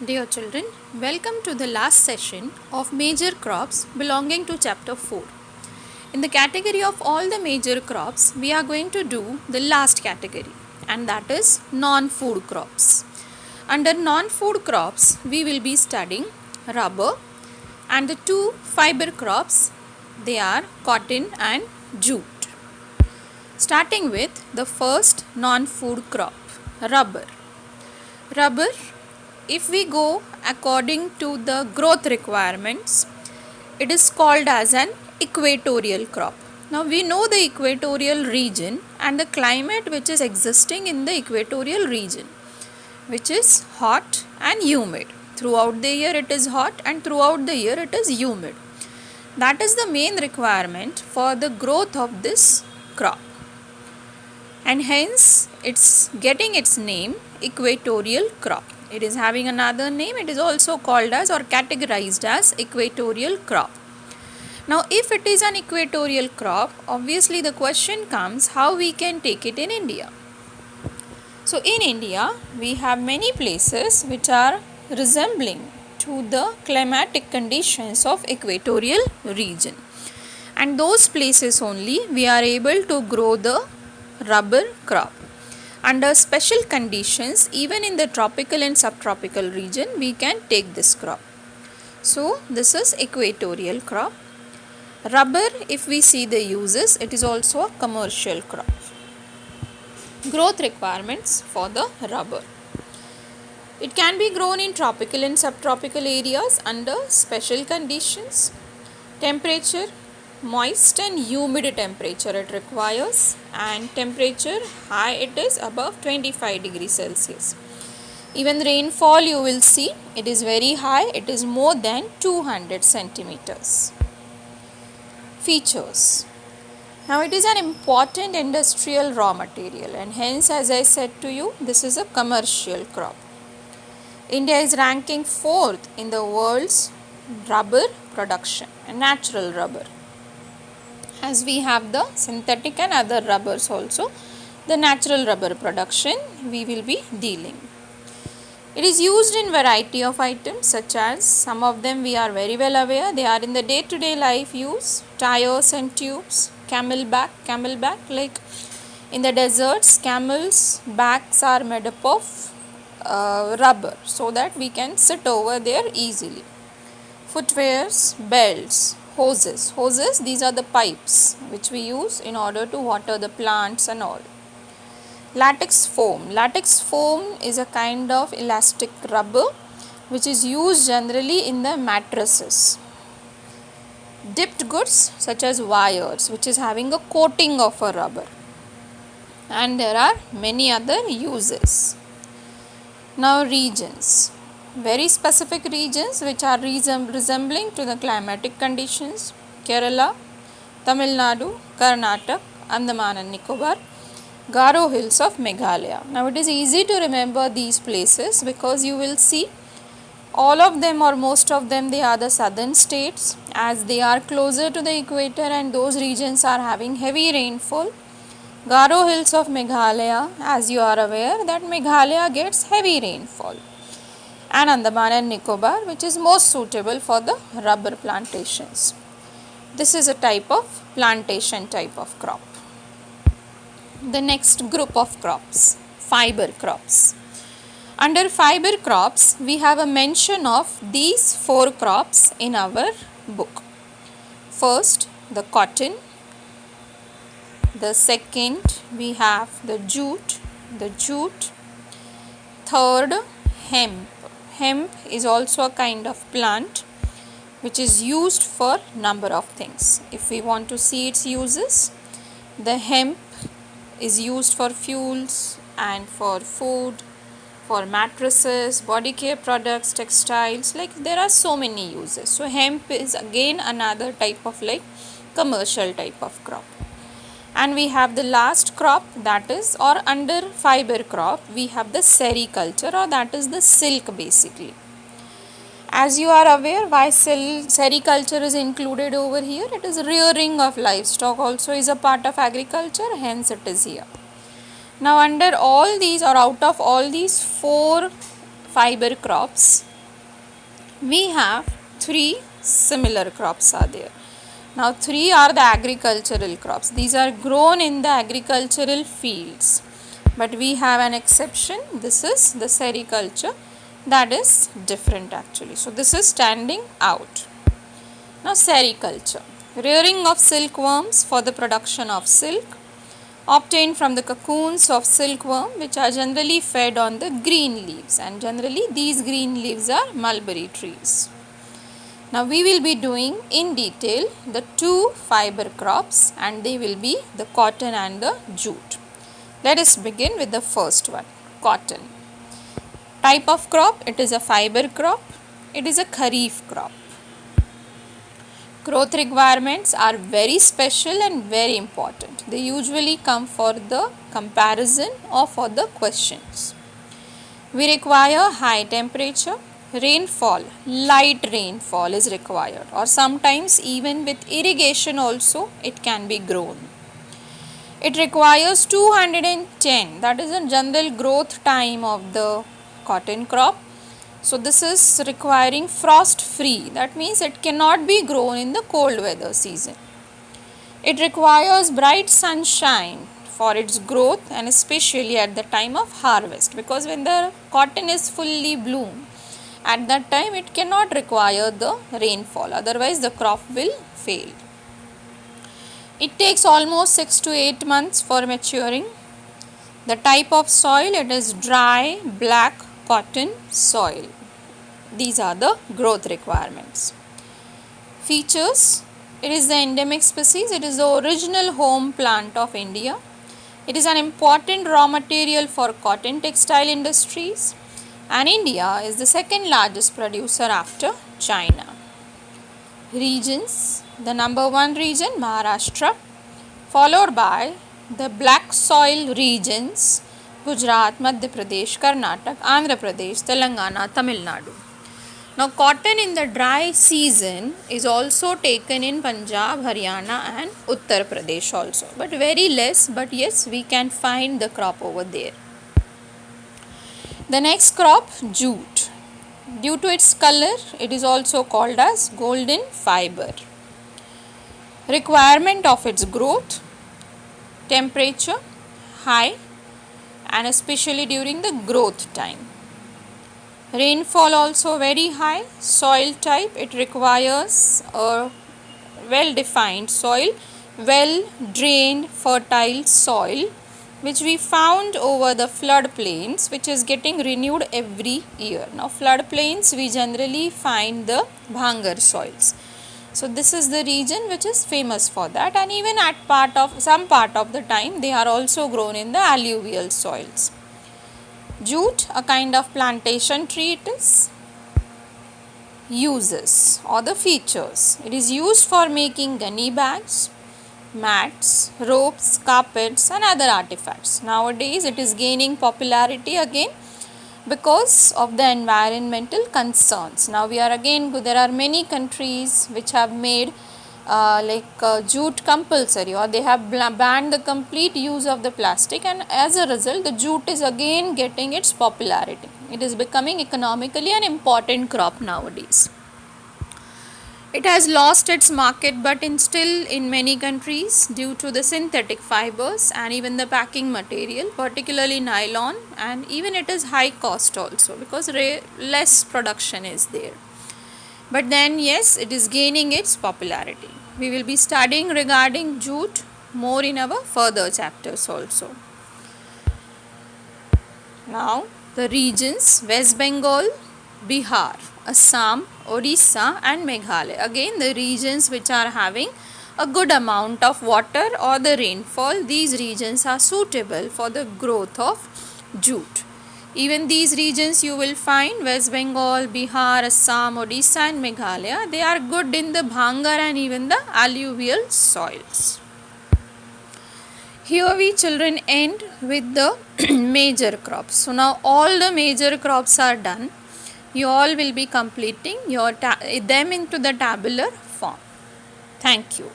Dear children, welcome to the last session of major crops belonging to chapter 4. In the category of all the major crops, we are going to do the last category, and that is non-food crops. Under non-food crops, we will be studying rubber, and the two fiber crops, they are cotton and jute. Starting with the first non-food crop, rubber. Rubber, if we go according to the growth requirements, it is called as an equatorial crop. Now we know the equatorial region and the climate which is existing in the equatorial region, which is hot and humid. Throughout the year it is hot and throughout the year it is humid. That is the main requirement for the growth of this crop, and hence it's getting its name equatorial crop. It is having another name. It is also called as or categorized as equatorial crop. Now if it is an equatorial crop, obviously the question comes how we can take it in India. So in India we have many places which are resembling to the climatic conditions of equatorial region, and those places only we are able to grow the rubber crop. Under special conditions, even in the tropical and subtropical region, we can take this crop. So this is equatorial crop. Rubber, if we see the uses, it is also a commercial crop. Growth requirements for the rubber. It can be grown in tropical and subtropical areas under special conditions. Temperature, moist and humid temperature it requires, and temperature high it is above 25 degrees Celsius. Even rainfall you will see it is very high, it is more than 200 centimeters. Features. Now it is an important industrial raw material, and hence as I said to you, this is a commercial crop. India is ranking 4th in the world's rubber production, and natural rubber. As we have the synthetic and other rubbers also, the natural rubber production we will be dealing. It is used in variety of items, such as some of them we are very well aware, they are in the day-to-day life use, tires and tubes, camelback, like in the deserts, camels' backs are made up of rubber so that we can sit over there easily. Footwears, belts, hoses, these are the pipes which we use in order to water the plants and all. Latex foam is a kind of elastic rubber which is used generally in the mattresses. Dipped goods such as wires, which is having a coating of a rubber, and there are many other uses. Now regions. Very specific regions which are resembling to the climatic conditions: Kerala, Tamil Nadu, Karnataka, Andaman and Nicobar, Garo Hills of Meghalaya. Now it is easy to remember these places because you will see all of them or most of them, they are the southern states, as they are closer to the equator and those regions are having heavy rainfall. Garo Hills of Meghalaya, as you are aware that Meghalaya gets heavy rainfall, and Andaman and Nicobar, which is most suitable for the rubber plantations. This is a type of plantation type of crop. The next group of crops, fiber crops. Under fiber crops, we have a mention of these 4 crops in our book. First, the cotton. The second, we have the jute. Third, hemp. Hemp is also a kind of plant which is used for number of things. If we want to see its uses, the hemp is used for fuels and for food, for mattresses, body care products, textiles, like there are so many uses. So hemp is again another type of like commercial type of crop. And we have the last crop, that is, or under fiber crop, we have the sericulture, or that is the silk basically. As you are aware, why sericulture is included over here? It is rearing of livestock also is a part of agriculture, hence it is here. Now under all these or out of all these 4 fiber crops, we have three similar crops are there. Now three are the agricultural crops. These are grown in the agricultural fields. But we have an exception. This is the sericulture. That is different actually. So this is standing out. Now sericulture. Rearing of silkworms for the production of silk obtained from the cocoons of silkworm, which are generally fed on the green leaves, and generally these green leaves are mulberry trees. Now we will be doing in detail the two fiber crops, and they will be the cotton and the jute. Let us begin with the first one, cotton. Type of crop, it is a fiber crop. It is a kharif crop. Growth requirements are very special and very important. They usually come for the comparison or for the questions. We require high temperature, rainfall, light rainfall is required, or sometimes even with irrigation also it can be grown. It requires 210, that is a general growth time of the cotton crop. So this is requiring frost free, that means it cannot be grown in the cold weather season. It requires bright sunshine for its growth, and especially at the time of harvest, because when the cotton is fully bloomed, at that time it cannot require the rainfall, otherwise the crop will fail. It takes almost 6 to 8 months for maturing. The type of soil, it is dry black cotton soil. These are the growth requirements. Features, it is the endemic species. It is the original home plant of India. It is an important raw material for cotton textile industries, and India is the second largest producer after China. Regions, the number one region Maharashtra, followed by the black soil regions Gujarat, Madhya Pradesh, Karnataka, Andhra Pradesh, Telangana, Tamil Nadu. Now cotton in the dry season is also taken in Punjab, Haryana and Uttar Pradesh also, but very less, but yes, we can find the crop over there. The next crop, jute. Due to its color, it is also called as golden fiber. Requirement of its growth, temperature high, and especially during the growth time. Rainfall also very high. Soil type, it requires a well defined soil, well drained fertile soil, which we found over the flood plains, which is getting renewed every year. Now flood plains we generally find the bhangar soils. So this is the region which is famous for that, and even at some part of the time they are also grown in the alluvial soils. Jute, a kind of plantation tree it is. Uses or the features, it is used for making gunny bags, mats, ropes, carpets and other artifacts. Nowadays it is gaining popularity again because of the environmental concerns. Now there are many countries which have made jute compulsory, or they have banned the complete use of the plastic, and as a result the jute is again getting its popularity. It is becoming economically an important crop nowadays. It has lost its market, but still in many countries due to the synthetic fibers and even the packing material, particularly nylon, and even it is high cost also because less production is there. But then yes, it is gaining its popularity. We will be studying regarding jute more in our further chapters also. Now the regions, West Bengal, Bihar, Assam, Odisha and Meghalaya. Again the regions which are having a good amount of water or the rainfall, these regions are suitable for the growth of jute. Even these regions you will find, West Bengal, Bihar, Assam, Odisha and Meghalaya, they are good in the bhangar and even the alluvial soils. Here we children end with the major crops. So now all the major crops are done. You all will be completing them into the tabular form. Thank you.